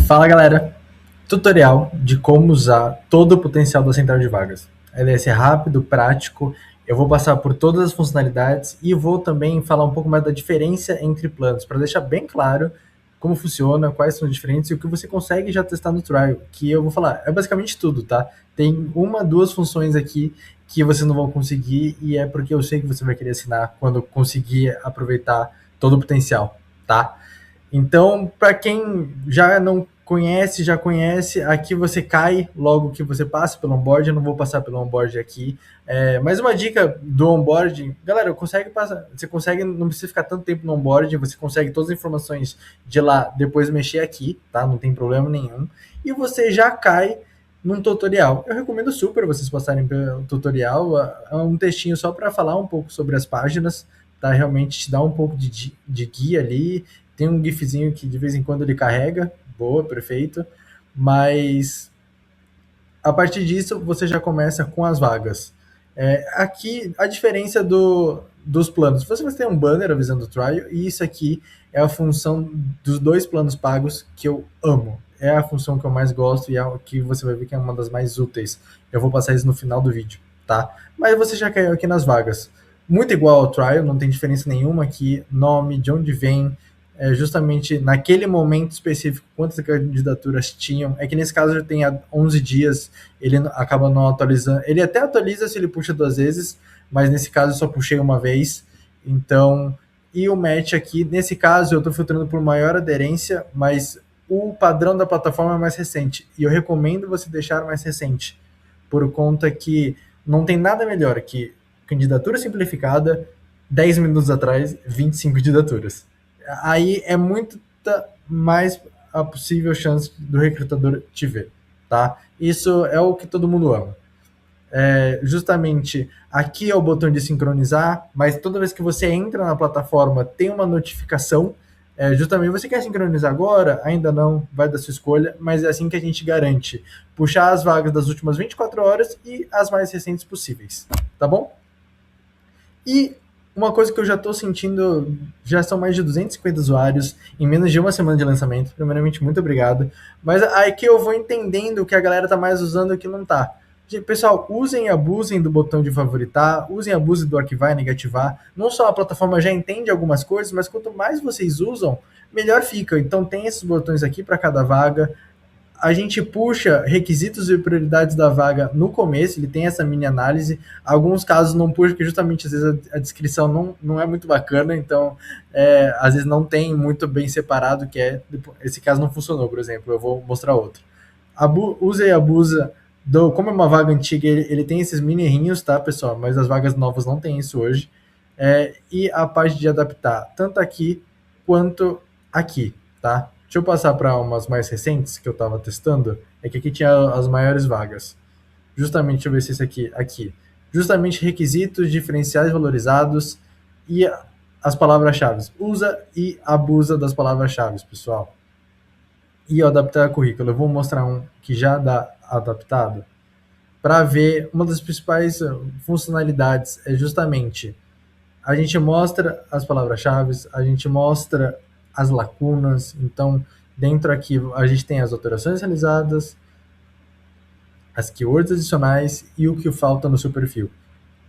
Fala galera, tutorial de como usar todo o potencial da central de vagas. Ele vai ser rápido, prático, eu vou passar por todas as funcionalidades e vou também falar um pouco mais da diferença entre planos, para deixar bem claro como funciona, quais são as diferenças e o que você consegue já testar no trial, que eu vou falar, é basicamente tudo, tá? Tem uma, duas funções aqui que você não vai conseguir e é porque eu sei que você vai querer assinar quando conseguir aproveitar todo o potencial, tá? Então, para quem já não conhece, já conhece, aqui você cai logo que você passa pelo onboard. Eu não vou passar pelo onboard aqui. Mas uma dica do onboard, galera, consegue passar, você consegue, não precisa ficar tanto tempo no onboard, você consegue todas as informações de lá, depois mexer aqui, tá? Não tem problema nenhum. E você já cai num tutorial. Eu recomendo super vocês passarem pelo tutorial, é um textinho só para falar um pouco sobre as páginas, tá? Realmente te dá um pouco de guia ali. Tem um gifzinho que de vez em quando ele carrega, boa, perfeito. Mas a partir disso você já começa com as vagas. Aqui a diferença dos planos. Você tem um banner avisando o trial e isso aqui é a função dos dois planos pagos que eu amo. É a função que eu mais gosto e é o que você vai ver que é uma das mais úteis. Eu vou passar isso no final do vídeo, tá? Mas você já caiu aqui nas vagas. Muito igual ao trial, não tem diferença nenhuma aqui. Nome, de onde vem, justamente naquele momento específico quantas candidaturas tinham. É que nesse caso já tem 11 dias, ele acaba não atualizando. Ele até atualiza se ele puxa duas vezes, mas nesse caso eu só puxei uma vez. Então, e o match aqui, nesse caso eu estou filtrando por maior aderência, mas o padrão da plataforma é mais recente. E eu recomendo você deixar mais recente, por conta que não tem nada melhor que candidatura simplificada, 10 minutos atrás, 25 candidaturas. Aí é muita mais a possível chance do recrutador te ver, tá? Isso é o que todo mundo ama. Justamente aqui é o botão de sincronizar, mas toda vez que você entra na plataforma tem uma notificação. Justamente você quer sincronizar agora? Ainda não, vai da sua escolha, mas é assim que a gente garante puxar as vagas das últimas 24 horas e as mais recentes possíveis, tá bom? E uma coisa que eu já estou sentindo, já são mais de 250 usuários em menos de uma semana de lançamento. Primeiramente, muito obrigado. Mas aí que eu vou entendendo o que a galera tá mais usando e o que não tá. Pessoal, usem e abusem do botão de favoritar, usem e abusem do arquivar e negativar. Não só a plataforma já entende algumas coisas, mas quanto mais vocês usam, melhor fica. Então tem esses botões aqui para cada vaga. A gente puxa requisitos e prioridades da vaga no começo, ele tem essa mini análise. Alguns casos não puxa, porque justamente às vezes a descrição não é muito bacana, então às vezes não tem muito bem separado, esse caso não funcionou, por exemplo, eu vou mostrar outro. Usa e abusa como é uma vaga antiga, ele tem esses mini errinhos, tá, pessoal? Mas as vagas novas não tem isso hoje. E a parte de adaptar, tanto aqui quanto aqui, tá? Deixa eu passar para umas mais recentes que eu estava testando. É que aqui tinha as maiores vagas. Justamente, deixa eu ver se esse aqui. Justamente requisitos diferenciais valorizados e as palavras-chave. Usa e abusa das palavras-chave, pessoal. E o adaptar currículo. Eu vou mostrar um que já dá adaptado para ver uma das principais funcionalidades é justamente a gente mostra as palavras-chave, a gente mostra as lacunas. Então, dentro aqui, a gente tem as alterações realizadas, as keywords adicionais e o que falta no seu perfil.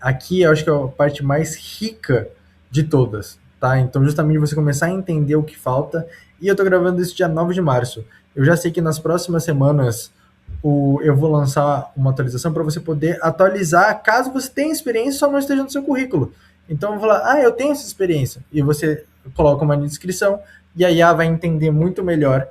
Aqui, eu acho que é a parte mais rica de todas, tá? Então, justamente você começar a entender o que falta. E eu tô gravando isso dia 9 de março. Eu já sei que nas próximas semanas eu vou lançar uma atualização para você poder atualizar caso você tenha experiência só não esteja no seu currículo. Então, eu vou falar, eu tenho essa experiência. E você coloca uma descrição e a IA vai entender muito melhor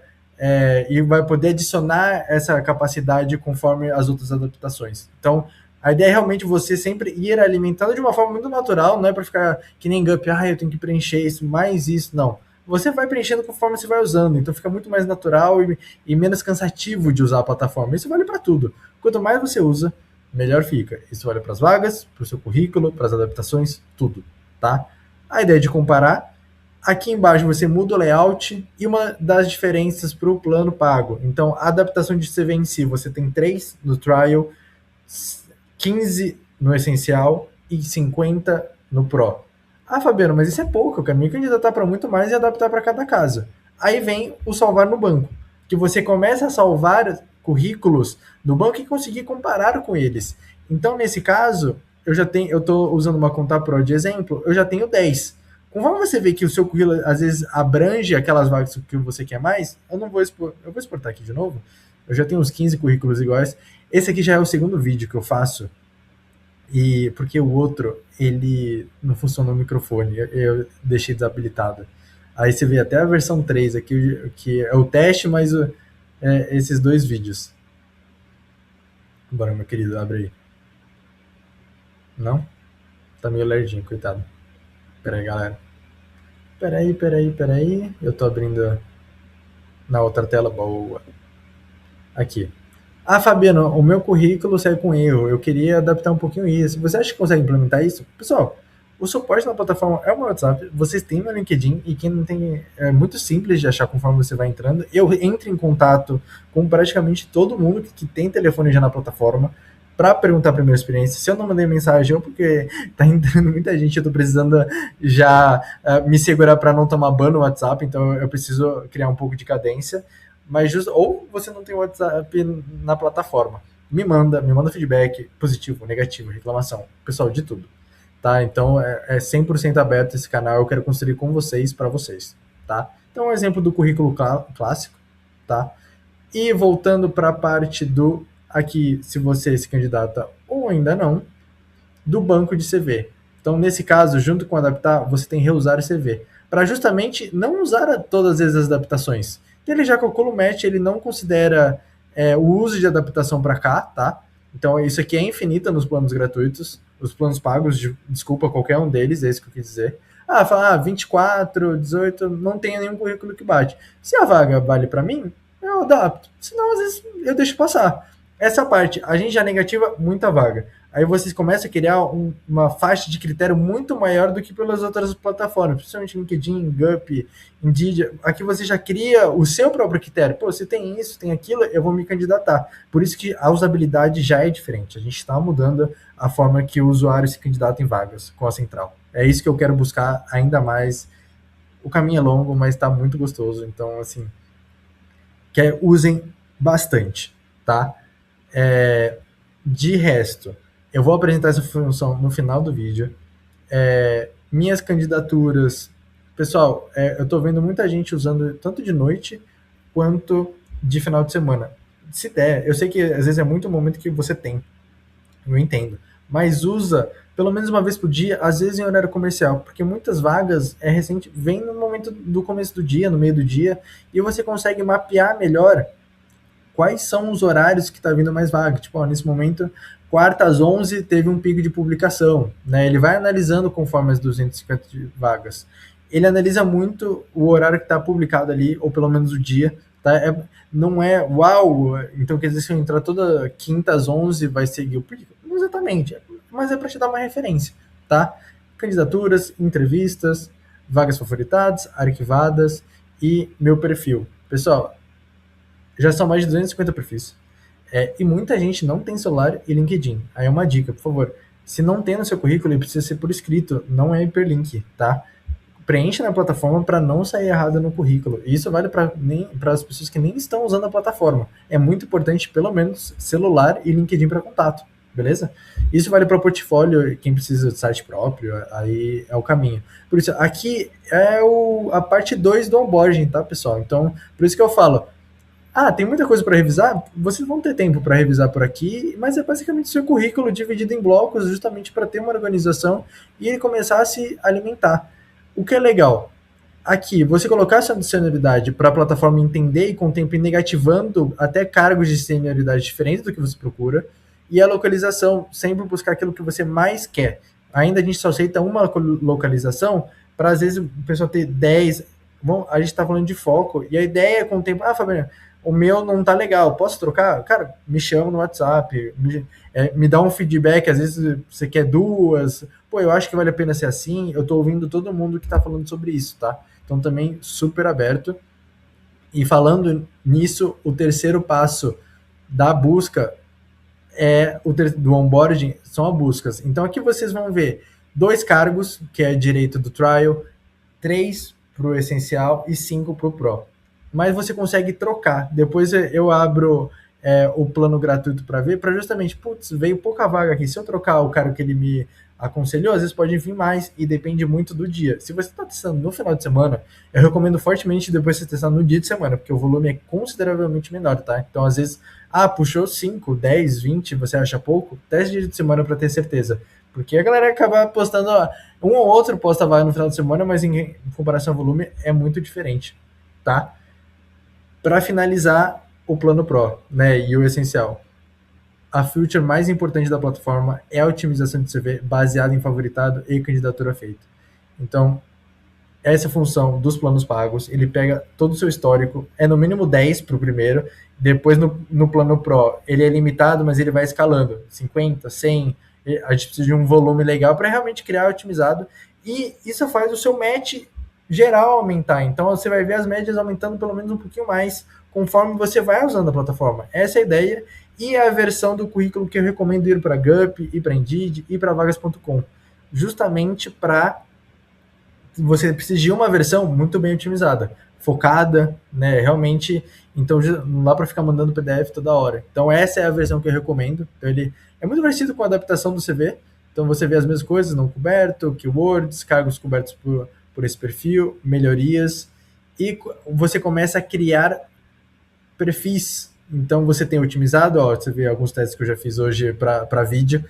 e vai poder adicionar essa capacidade conforme as outras adaptações. Então, a ideia é realmente você sempre ir alimentando de uma forma muito natural, não é para ficar que nem Gup, eu tenho que preencher isso, mais isso, não. Você vai preenchendo conforme você vai usando, então fica muito mais natural e menos cansativo de usar a plataforma. Isso vale para tudo. Quanto mais você usa, melhor fica. Isso vale para as vagas, para o seu currículo, para as adaptações, tudo, tá? A ideia de comparar, aqui embaixo você muda o layout e uma das diferenças para o plano pago. Então, a adaptação de CV em si, você tem 3 no trial, 15 no essencial e 50 no pro. Fabiano, mas isso é pouco, eu quero me candidatar para muito mais e adaptar para cada caso. Aí vem o salvar no banco. que você começa a salvar currículos no banco e conseguir comparar com eles. Então, nesse caso, eu estou usando uma conta Pro de exemplo, eu já tenho 10. Conforme você vê que o seu currículo às vezes abrange aquelas vagas que você quer mais, eu não vou expor, eu vou exportar aqui de novo. Eu já tenho uns 15 currículos iguais. Esse aqui já é o segundo vídeo que eu faço, e porque o outro ele não funciona no microfone, eu deixei desabilitado. Aí você vê até a versão 3 aqui, que é o teste, mas esses dois vídeos. Bora, meu querido, abre aí. Não? Tá meio lerdinho, coitado. Pera aí, galera. Pera aí. Eu tô abrindo na outra tela. Boa. Aqui. Ah, Fabiano, o meu currículo saiu com erro. Eu queria adaptar um pouquinho isso. Você acha que consegue implementar isso? Pessoal, o suporte na plataforma é o meu WhatsApp. Vocês têm meu LinkedIn e quem não tem, é muito simples de achar conforme você vai entrando. Eu entro em contato com praticamente todo mundo que tem telefone já na plataforma para perguntar a primeira experiência. Se eu não mandei mensagem, ou porque tá entrando muita gente, eu tô precisando já me segurar para não tomar ban no WhatsApp, então eu preciso criar um pouco de cadência. Mas ou você não tem o WhatsApp na plataforma. Me manda feedback positivo, negativo, reclamação, pessoal, de tudo. Tá? Então é 100% aberto esse canal, eu quero construir com vocês para vocês, tá? Então um exemplo do currículo clássico, tá? E voltando para a parte do aqui, se você se candidata ou ainda não, do banco de CV. Então, nesse caso, junto com adaptar, você tem reusar o CV, para justamente não usar todas as adaptações. Ele já calcula o match, ele não considera o uso de adaptação para cá, tá? Então, isso aqui é infinito nos planos gratuitos, os planos pagos, desculpa, qualquer um deles, é isso que eu quis dizer. Fala, 24, 18, não tem nenhum currículo que bate. Se a vaga vale para mim, eu adapto. Senão, às vezes, eu deixo passar. Essa parte, a gente já negativa muita vaga. Aí vocês começam a criar uma faixa de critério muito maior do que pelas outras plataformas, principalmente LinkedIn, Gup, Indeed. Aqui você já cria o seu próprio critério. Pô, se tem isso, tem aquilo, eu vou me candidatar. Por isso que a usabilidade já é diferente. A gente está mudando a forma que o usuário se candidata em vagas com a central. É isso que eu quero buscar ainda mais. O caminho é longo, mas está muito gostoso. Então, assim, usem bastante, tá? De resto, eu vou apresentar essa função no final do vídeo. Minhas candidaturas. Pessoal, eu estou vendo muita gente usando tanto de noite quanto de final de semana. Se der, eu sei que às vezes é muito o momento que você tem. Eu entendo. Mas usa pelo menos uma vez por dia, às vezes em horário comercial, porque muitas vagas recente vem no momento do começo do dia, no meio do dia, e você consegue mapear melhor quais são os horários que está vindo mais vaga. Tipo, nesse momento, quarta às 11 teve um pico de publicação, né? Ele vai analisando conforme as 250 vagas. Ele analisa muito o horário que está publicado ali, ou pelo menos o dia, tá? Não é uau, então quer dizer, se eu entrar toda quinta às 11 vai seguir o pico? Não exatamente, mas é para te dar uma referência, tá? Candidaturas, entrevistas, vagas favoritadas, arquivadas e meu perfil. Pessoal, já são mais de 250 perfis. E muita gente não tem celular e LinkedIn. Aí é uma dica, por favor. Se não tem no seu currículo, ele precisa ser por escrito, não é hiperlink, tá? Preencha na plataforma para não sair errado no currículo. E isso vale para as pessoas que nem estão usando a plataforma. É muito importante, pelo menos, celular e LinkedIn para contato, beleza? Isso vale para portfólio, quem precisa de site próprio, aí é o caminho. Por isso, aqui é a parte 2 do onboarding, tá, pessoal? Então, por isso que eu falo, tem muita coisa para revisar? Vocês vão ter tempo para revisar por aqui, mas é basicamente seu currículo dividido em blocos, justamente para ter uma organização e ele começar a se alimentar. O que é legal? Aqui, você colocar essa senioridade para a plataforma entender e com o tempo ir negativando até cargos de senioridade diferentes do que você procura, e a localização, sempre buscar aquilo que você mais quer. Ainda a gente só aceita uma localização, para às vezes o pessoal ter 10. Bom, a gente está falando de foco, e a ideia é com o tempo, Fabiano, o meu não tá legal, posso trocar? Cara, me chama no WhatsApp, me dá um feedback, às vezes você quer duas, eu acho que vale a pena ser assim, eu tô ouvindo todo mundo que tá falando sobre isso, tá? Então também super aberto. E falando nisso, o terceiro passo da busca do onboarding são as buscas. Então aqui vocês vão ver 2 cargos, que é direito do trial, 3 pro essencial e 5 pro pro. mas você consegue trocar. Depois eu abro o plano gratuito para ver, para justamente, putz, veio pouca vaga aqui. Se eu trocar o cara que ele me aconselhou, às vezes pode vir mais e depende muito do dia. Se você está testando no final de semana, eu recomendo fortemente depois você testar no dia de semana, porque o volume é consideravelmente menor, tá? Então, às vezes, puxou 5, 10, 20, você acha pouco, teste dia de semana para ter certeza. Porque a galera acaba postando, um ou outro posta vaga no final de semana, mas em comparação ao volume é muito diferente, tá? Para finalizar o plano Pro, né, e o essencial, a feature mais importante da plataforma é a otimização de CV baseada em favoritado e candidatura feita. Então, essa função dos planos pagos, ele pega todo o seu histórico, é no mínimo 10 para o primeiro, depois no plano Pro ele é limitado, mas ele vai escalando, 50, 100, a gente precisa de um volume legal para realmente criar otimizado, e isso faz o seu match geral aumentar, então você vai ver as médias aumentando pelo menos um pouquinho mais, conforme você vai usando a plataforma. Essa é a ideia, e a versão do currículo que eu recomendo ir para Gup, ir para Indeed, ir para vagas.com, justamente para você precisa de uma versão muito bem otimizada, focada, né, realmente, então não dá para ficar mandando PDF toda hora. Então essa é a versão que eu recomendo. Então ele é muito parecido com a adaptação do CV, então você vê as mesmas coisas, não coberto, keywords, cargos cobertos por esse perfil, melhorias, e você começa a criar perfis. Então você tem otimizado, você vê alguns testes que eu já fiz hoje para vídeo,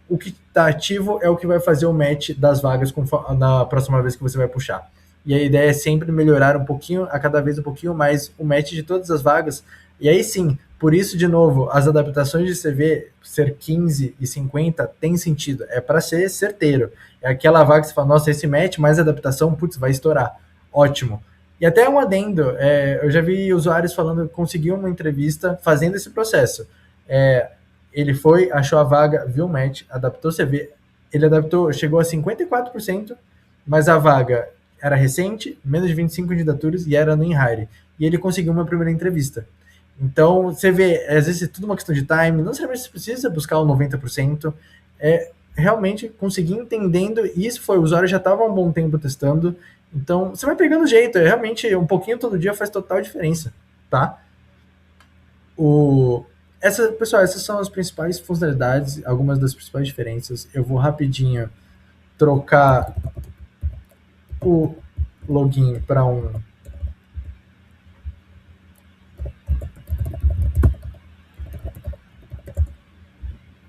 o que está ativo é o que vai fazer o match das vagas na próxima vez que você vai puxar. E a ideia é sempre melhorar um pouquinho, a cada vez um pouquinho mais, o match de todas as vagas. E aí sim, por isso, de novo, as adaptações de CV ser 15 e 50 tem sentido. É para ser certeiro. É aquela vaga que você fala, nossa, esse match mais adaptação, putz, vai estourar. Ótimo. E até um adendo, eu já vi usuários falando que conseguiu uma entrevista fazendo esse processo. Ele foi, achou a vaga, viu o match, adaptou o CV, ele adaptou, chegou a 54%, mas a vaga era recente, menos de 25 candidaturas e era no InHire. E ele conseguiu uma primeira entrevista. Então, você vê, às vezes é tudo uma questão de time, não necessariamente você precisa buscar o 90%, realmente conseguir entendendo, e isso foi, o usuário já estava há um bom tempo testando, então você vai pegando jeito, realmente um pouquinho todo dia faz total diferença, tá? Pessoal, essas são as principais funcionalidades, algumas das principais diferenças. Eu vou rapidinho trocar o login para um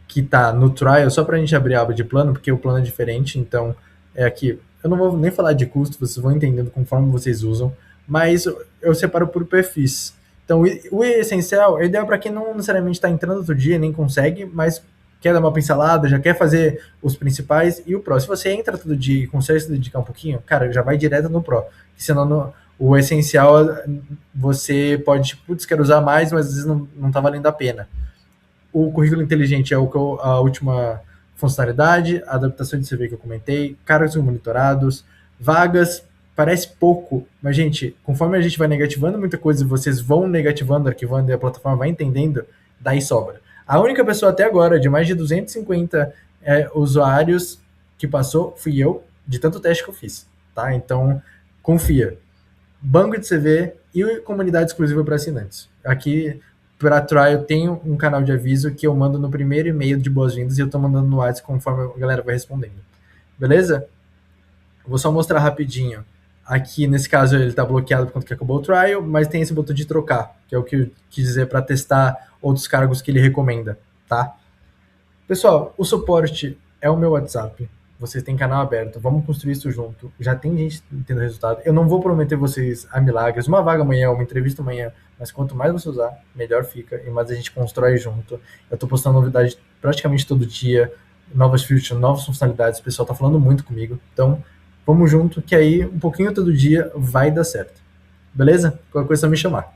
que está no trial, só para a gente abrir a aba de plano, porque o plano é diferente, então é aqui. Eu não vou nem falar de custo, vocês vão entendendo conforme vocês usam, mas eu separo por perfis. Então, o essencial é ideal para quem não necessariamente está entrando todo dia, nem consegue, mas quer dar uma pincelada, já quer fazer os principais, e o Pro. Se você entra todo dia e consegue se dedicar um pouquinho, cara, já vai direto no Pro. Senão, o essencial, você pode, putz, quero usar mais, mas às vezes não tá valendo a pena. O currículo inteligente é a última funcionalidade, a adaptação de CV que eu comentei, cargos monitorados, vagas, parece pouco, mas, gente, conforme a gente vai negativando muita coisa, vocês vão negativando, arquivando, e a plataforma vai entendendo, daí sobra. A única pessoa até agora, de mais de 250 usuários que passou, fui eu, de tanto teste que eu fiz, tá? Então, confia. Banco de CV e comunidade exclusiva para assinantes. Aqui, para trial, tenho um canal de aviso que eu mando no primeiro e-mail de boas-vindas e eu tô mandando no WhatsApp conforme a galera vai respondendo. Beleza? Vou só mostrar rapidinho. Aqui, nesse caso, ele está bloqueado por conta que acabou o trial, mas tem esse botão de trocar, que é o que eu quis dizer para testar outros cargos que ele recomenda, tá? Pessoal, o suporte é o meu WhatsApp. Vocês têm canal aberto, vamos construir isso junto. Já tem gente tendo resultado. Eu não vou prometer vocês a milagres, uma vaga amanhã, uma entrevista amanhã, mas quanto mais você usar, melhor fica e mais a gente constrói junto. Eu tô postando novidade praticamente todo dia, novas features, novas funcionalidades, o pessoal tá falando muito comigo. Então, vamos junto, que aí um pouquinho todo dia vai dar certo. Beleza? Qualquer coisa é só me chamar.